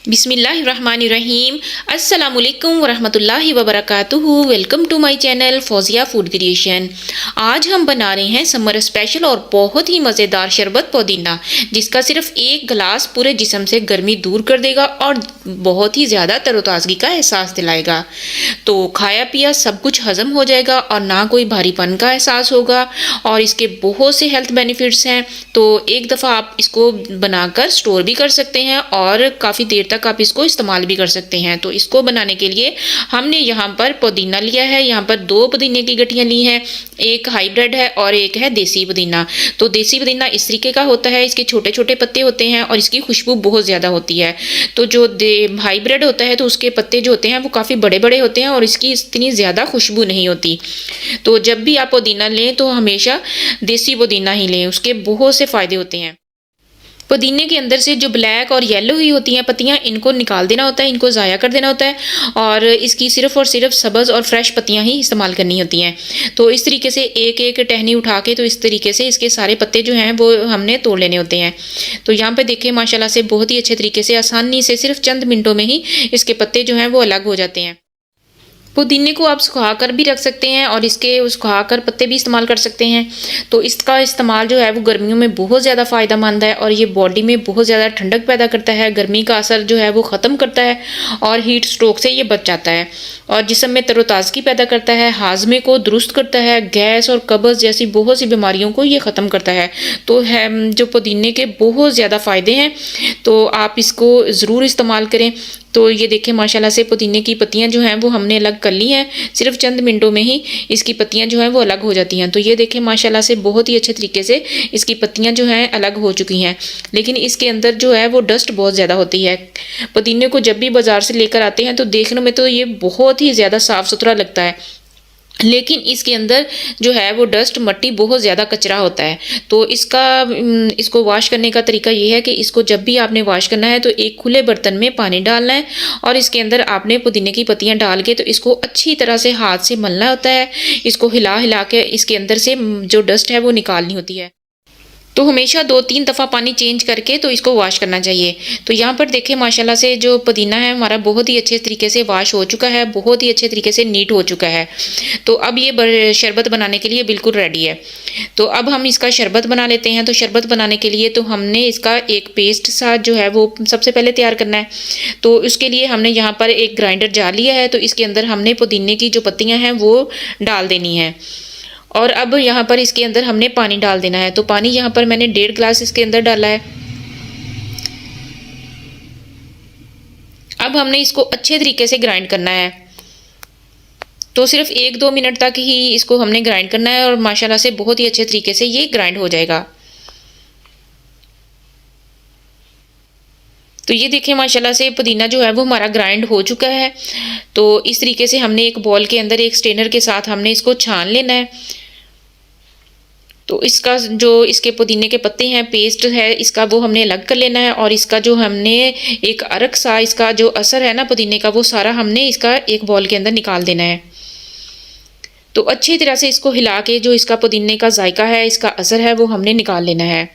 बिस्मिल्लाहिर्रहमानिर्रहीम। अस्सलामुअलैकुम वरहमतुल्लाहि वबरकातुहू। Welcome to my channel Fauzia food creation. आज हम बना रहे हैं समर स्पेशल और बहुत ही मज़ेदार शरबत पुदीना, जिसका सिर्फ एक गिलास पूरे जिस्म से गर्मी दूर कर देगा और बहुत ही ज़्यादा तरोताज़गी का एहसास दिलाएगा। तो खाया पिया सब कुछ हज़म हो जाएगा और ना कोई भारीपन का एहसास होगा और इसके बहुत से हेल्थ बेनिफिट्स हैं। तो एक दफ़ा आप इसको बनाकर स्टोर भी कर सकते हैं और काफ़ी देर तक आप इसको इस्तेमाल भी कर सकते हैं। तो इसको बनाने के लिए हमने यहाँ पर पुदीना लिया है। यहाँ पर 2 पुदीने की गठियाँ ली हैं, एक हाइब्रिड है और एक है देसी पुदीना। तो देसी पुदीना इस तरीके का होता है, इसके छोटे छोटे पत्ते होते हैं और इसकी खुशबू बहुत ज़्यादा होती है। तो जो हाइब्रिड होता है तो उसके पत्ते जो होते हैं वो काफ़ी बड़े बड़े होते हैं और इसकी इतनी ज़्यादा खुशबू नहीं होती। तो जब भी आप पुदीना लें तो हमेशा देसी पुदीना ही लें, उसके बहुत से फ़ायदे होते हैं। पुदीने के अंदर से जो ब्लैक और येलो ही होती हैं पत्तियां, इनको निकाल देना होता है, इनको ज़ाया कर देना होता है और इसकी सिर्फ और सिर्फ सब्ज़ और फ्रेश पत्तियां ही इस्तेमाल करनी होती हैं। तो इस तरीके से एक एक टहनी उठा के तो इस तरीके से इसके सारे पत्ते जो हैं वो हमने तोड़ लेने होते हैं। तो यहाँ पे देखिए माशाल्लाह से बहुत ही अच्छे तरीके से आसानी से सिर्फ चंद मिनटों में ही इसके पत्ते जो हैं वो अलग हो जाते हैं। पुदीने को आप सुखा कर भी रख सकते हैं और इसके सुखा कर पत्ते भी इस्तेमाल कर सकते हैं। तो इसका इस्तेमाल जो है वो गर्मियों में बहुत ज़्यादा फ़ायदेमंद है और ये बॉडी में बहुत ज़्यादा ठंडक पैदा करता है, गर्मी का असर जो है वो ख़त्म करता है और हीट स्ट्रोक से ये बच जाता है और जिस्म में तरोताज़गी पैदा करता है, हाजमे को दुरुस्त करता है, गैस और कब्ज़ जैसी बहुत सी बीमारियों को ये ख़त्म करता है। तो है जो पुदीने के बहुत ज़्यादा फ़ायदे हैं, तो आप इसको ज़रूर इस्तेमाल करें। तो ये देखें माशाल्लाह से पुदीने की पत्तियां जो हैं वो हमने अलग कर ली हैं, सिर्फ चंद मिनटों में ही इसकी पत्तियां जो हैं वो अलग हो जाती हैं। तो ये देखें माशाल्लाह से बहुत ही अच्छे तरीके से इसकी पत्तियां जो हैं अलग हो चुकी हैं, लेकिन इसके अंदर जो है वो डस्ट बहुत ज़्यादा होती है। पुदीने को जब भी बाज़ार से लेकर आते हैं तो देखने में तो ये बहुत ही ज़्यादा साफ़ सुथरा लगता है, लेकिन इसके अंदर जो है वो डस्ट मट्टी बहुत ज़्यादा कचरा होता है। तो इसको वॉश करने का तरीका ये है कि इसको जब भी आपने वॉश करना है तो एक खुले बर्तन में पानी डालना है और इसके अंदर आपने पुदीने की पत्तियां डाल के तो इसको अच्छी तरह से हाथ से मलना होता है। इसको हिला हिला के इसके अंदर से जो डस्ट है वो निकालनी होती है। तो हमेशा 2-3 दफ़ा पानी चेंज करके तो इसको वॉश करना चाहिए। तो यहाँ पर देखें माशाल्लाह से जो पुदीना है हमारा बहुत ही अच्छे तरीके से वॉश हो चुका है, बहुत ही अच्छे तरीके से नीट हो चुका है। तो अब ये शरबत बनाने के लिए बिल्कुल रेडी है। तो अब हम इसका शरबत बना लेते हैं। तो शरबत बनाने के लिए तो हमने इसका एक पेस्ट सा जो है वो सबसे पहले तैयार करना है। तो उसके लिए हमने यहाँ पर एक ग्राइंडर जार लिया है, तो इसके अंदर हमने पुदीने की जो पत्तियाँ हैं वो डाल देनी है और अब यहाँ पर इसके अंदर हमने पानी डाल देना है। तो पानी यहाँ पर मैंने 1.5 गिलास इसके अंदर डाला है। अब हमने इसको अच्छे तरीके से ग्राइंड करना है। तो सिर्फ 1-2 मिनट तक ही इसको हमने ग्राइंड करना है और माशाल्लाह से बहुत ही अच्छे तरीके से ये ग्राइंड हो जाएगा। तो ये देखिए माशाल्लाह से पुदीना जो है वो हमारा ग्राइंड हो चुका है। तो इस तरीके से हमने एक बॉल के अंदर एक स्ट्रेनर के साथ हमने इसको छान लेना है। तो इसका जो इसके पुदीने के पत्ते हैं, पेस्ट है इसका, वो हमने अलग कर लेना है और इसका जो हमने एक अरक सा इसका जो असर है ना पुदीने का, वो सारा हमने इसका एक बॉल के अंदर निकाल देना है। तो अच्छी तरह से इसको हिला के जो इसका पुदीने का जायका है, इसका असर है, वो हमने निकाल लेना है।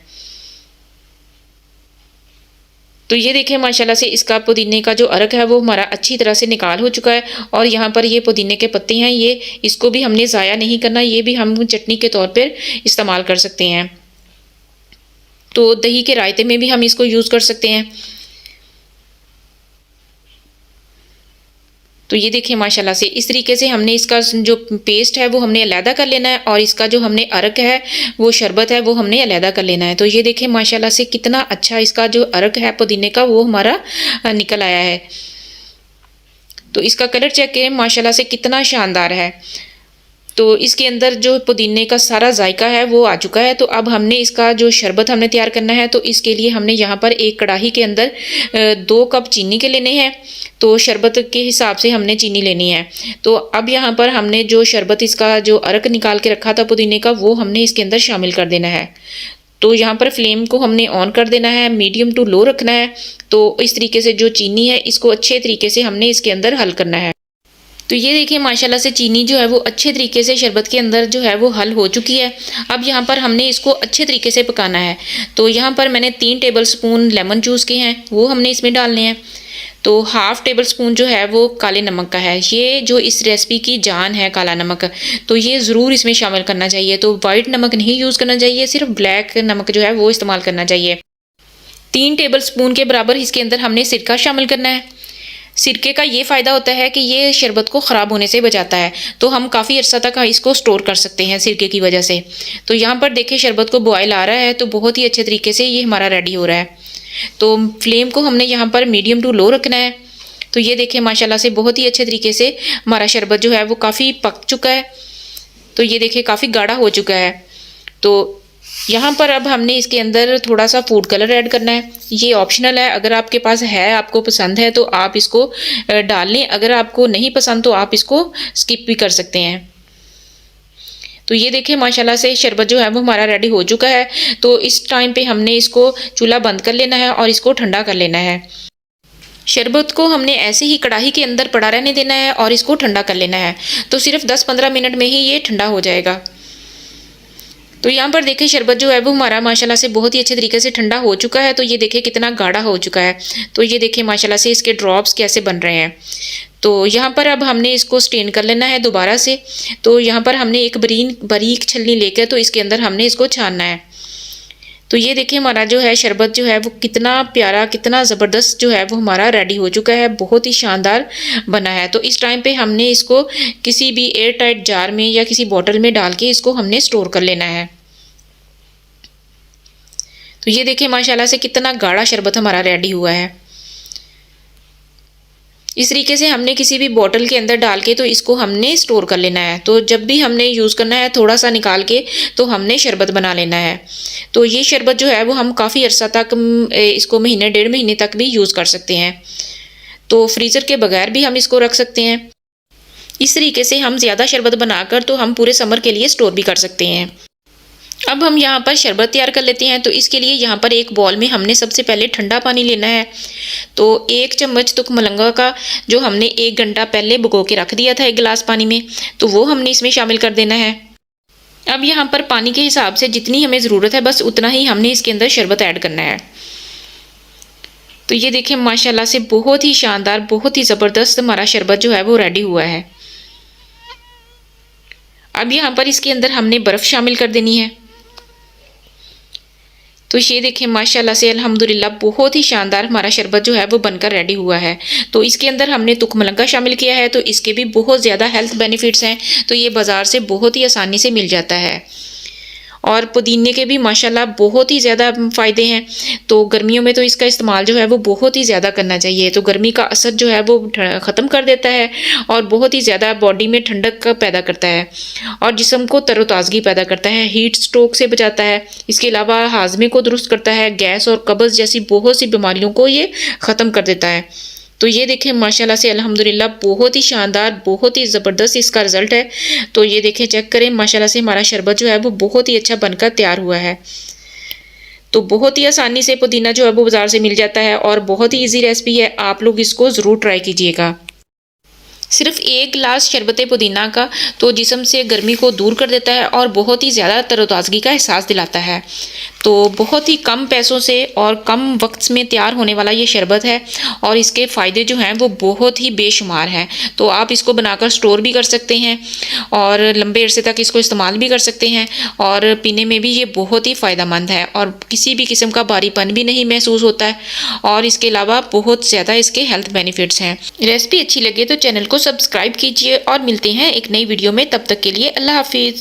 तो ये देखिए माशाल्लाह से इसका पुदीने का जो अरक है वो हमारा अच्छी तरह से निकाल हो चुका है और यहाँ पर ये पुदीने के पत्ते हैं, ये इसको भी हमने ज़ाया नहीं करना, ये भी हम चटनी के तौर पर इस्तेमाल कर सकते हैं। तो दही के रायते में भी हम इसको यूज़ कर सकते हैं। तो ये देखिए माशाल्लाह से इस तरीके से हमने इसका जो पेस्ट है वो हमने अलहदा कर लेना है और इसका जो हमने अरक है वो शरबत है वो हमने अलहदा कर लेना है। तो ये देखिए माशाल्लाह से कितना अच्छा इसका जो अरक है पुदीने का वो हमारा निकल आया है। तो इसका कलर चेक करें माशाल्लाह से कितना शानदार है। तो इसके अंदर जो पुदीने का सारा जायका है वो आ चुका है। तो अब हमने इसका जो शरबत हमने तैयार करना है, तो इसके लिए हमने यहाँ पर एक कढ़ाई के अंदर 2 कप चीनी के लेने हैं। तो शरबत के हिसाब से हमने चीनी लेनी है। तो अब यहाँ पर हमने जो शरबत इसका जो अरक निकाल के रखा था पुदीने का, वो हमने इसके अंदर शामिल कर देना है। तो यहाँ पर फ्लेम को हमने ऑन कर देना है, मीडियम टू लो रखना है। तो इस तरीके से जो चीनी है इसको अच्छे तरीके से हमने इसके अंदर हल करना है। तो ये देखिए माशाल्लाह से चीनी जो है वो अच्छे तरीके से शरबत के अंदर जो है वो हल हो चुकी है। अब यहाँ पर हमने इसको अच्छे तरीके से पकाना है। तो यहाँ पर मैंने 3 टेबल स्पून लेमन जूस के हैं, वो हमने इसमें डालने हैं। तो हाफ़ टेबल स्पून जो है वो काले नमक का है। ये जो इस रेसिपी की जान है काला नमक, तो ये ज़रूर इसमें शामिल करना चाहिए। तो वाइट नमक नहीं यूज़ करना चाहिए, सिर्फ ब्लैक नमक जो है वो इस्तेमाल करना चाहिए। 3 टेबल स्पून के बराबर इसके अंदर हमने सिरका शामिल करना है। सिरके का ये फ़ायदा होता है कि ये शरबत को ख़राब होने से बचाता है, तो हम काफ़ी अर्सा तक इसको स्टोर कर सकते हैं सिरके की वजह से। तो यहाँ पर देखिए शरबत को बॉयल आ रहा है, तो बहुत ही अच्छे तरीके से ये हमारा रेडी हो रहा है। तो फ्लेम को हमने यहाँ पर मीडियम टू लो रखना है। तो ये देखिए माशाल्लाह से बहुत ही अच्छे तरीके से हमारा शरबत जो है वो काफ़ी पक चुका है। तो ये देखिए काफ़ी गाढ़ा हो चुका है। तो यहाँ पर अब हमने इसके अंदर थोड़ा सा फूड कलर ऐड करना है। ये ऑप्शनल है, अगर आपके पास है, आपको पसंद है तो आप इसको डाल लें, अगर आपको नहीं पसंद तो आप इसको स्किप भी कर सकते हैं। तो ये देखिए माशाल्लाह से शरबत जो है वो हमारा रेडी हो चुका है। तो इस टाइम पे हमने इसको चूल्हा बंद कर लेना है और इसको ठंडा कर लेना है। शरबत को हमने ऐसे ही कढ़ाई के अंदर पड़ा रहने देना है और इसको ठंडा कर लेना है। तो सिर्फ 10-15 मिनट में ही ये ठंडा हो जाएगा। तो यहाँ पर देखिए शरबत जो है वो हमारा माशाल्लाह से बहुत ही अच्छे तरीके से ठंडा हो चुका है। तो ये देखिए कितना गाढ़ा हो चुका है। तो ये देखिए माशाल्लाह से इसके ड्रॉप्स कैसे बन रहे हैं। तो यहाँ पर अब हमने इसको स्टेन कर लेना है दोबारा से। तो यहाँ पर हमने एक बारीक छलनी लेकर तो इसके अंदर हमने इसको छानना है। तो ये देखिए हमारा जो है शरबत जो है वो कितना प्यारा, कितना ज़बरदस्त जो है वो हमारा रेडी हो चुका है, बहुत ही शानदार बना है। तो इस टाइम पे हमने इसको किसी भी एयर टाइट जार में या किसी बॉटल में डाल के इसको हमने स्टोर कर लेना है। तो ये देखिए माशाल्लाह से कितना गाढ़ा शरबत हमारा रेडी हुआ है। इस तरीके से हमने किसी भी बॉटल के अंदर डाल के तो इसको हमने स्टोर कर लेना है। तो जब भी हमने यूज़ करना है थोड़ा सा निकाल के तो हमने शरबत बना लेना है। तो ये शरबत जो है वो हम काफ़ी अर्सा तक इसको महीने 1.5 महीने तक भी यूज़ कर सकते हैं। तो फ्रीज़र के बगैर भी हम इसको रख सकते हैं। इस तरीके से हम ज़्यादा शरबत बनाकर तो हम पूरे समर के लिए स्टोर भी कर सकते हैं। अब हम यहाँ पर शरबत तैयार कर लेते हैं। तो इसके लिए यहाँ पर एक बॉल में हमने सबसे पहले ठंडा पानी लेना है। तो 1 चम्मच तुक मलंगा का जो हमने 1 घंटा पहले भिगो के रख दिया था 1 गिलास पानी में, तो वो हमने इसमें शामिल कर देना है। अब यहाँ पर पानी के हिसाब से जितनी हमें ज़रूरत है बस उतना ही हमने इसके अंदर शरबत ऐड करना है। तो ये देखिए माशाल्लाह से बहुत ही शानदार, बहुत ही ज़बरदस्त हमारा शरबत जो है वो रेडी हुआ है। अब यहाँ पर इसके अंदर हमने बर्फ़ शामिल कर देनी है। तो ये देखिए माशाल्लाह से अल्हम्दुलिल्लाह बहुत ही शानदार हमारा शरबत जो है वो बनकर रेडी हुआ है। तो इसके अंदर हमने तुक मलंगा शामिल किया है, तो इसके भी बहुत ज़्यादा हेल्थ बेनिफिट्स हैं। तो ये बाज़ार से बहुत ही आसानी से मिल जाता है। और पुदीने के भी माशाल्लाह बहुत ही ज़्यादा फ़ायदे हैं। तो गर्मियों में तो इसका इस्तेमाल जो है वो बहुत ही ज़्यादा करना चाहिए। तो गर्मी का असर जो है वो ख़त्म कर देता है और बहुत ही ज़्यादा बॉडी में ठंडक पैदा करता है और जिस्म को तरोताज़गी पैदा करता है, हीट स्ट्रोक से बचाता है। इसके अलावा हाज़मे को दुरुस्त करता है, गैस और कब्ज़ जैसी बहुत सी बीमारियों को ये ख़त्म कर देता है। तो ये देखें माशाल्लाह से अल्हम्दुलिल्लाह बहुत ही शानदार, बहुत ही ज़बरदस्त इसका रिज़ल्ट है। तो ये देखें, चेक करें, माशाल्लाह से हमारा शरबत जो है वो बहुत ही अच्छा बनकर तैयार हुआ है। तो बहुत ही आसानी से पुदीना जो है वो बाज़ार से मिल जाता है और बहुत ही ईजी रेसिपी है। आप लोग इसको ज़रूर ट्राई कीजिएगा। सिर्फ 1 गिलास शरबत पुदीना का तो जिस्म से गर्मी को दूर कर देता है और बहुत ही ज़्यादा तरोताज़गी का एहसास दिलाता है। तो बहुत ही कम पैसों से और कम वक्त में तैयार होने वाला ये शरबत है और इसके फ़ायदे जो हैं वो बहुत ही बेशुमार हैं। तो आप इसको बनाकर स्टोर भी कर सकते हैं और लंबे अरसे तक इसको इस्तेमाल भी कर सकते हैं और पीने में भी ये बहुत ही फ़ायदेमंद है और किसी भी किस्म का भारीपन भी नहीं महसूस होता है और इसके अलावा बहुत ज़्यादा इसके हेल्थ बेनिफिट्स हैं। रेसिपी अच्छी लगे तो चैनल को सब्सक्राइब कीजिए और मिलते हैं एक नई वीडियो में। तब तक के लिए अल्लाह हाफिज़।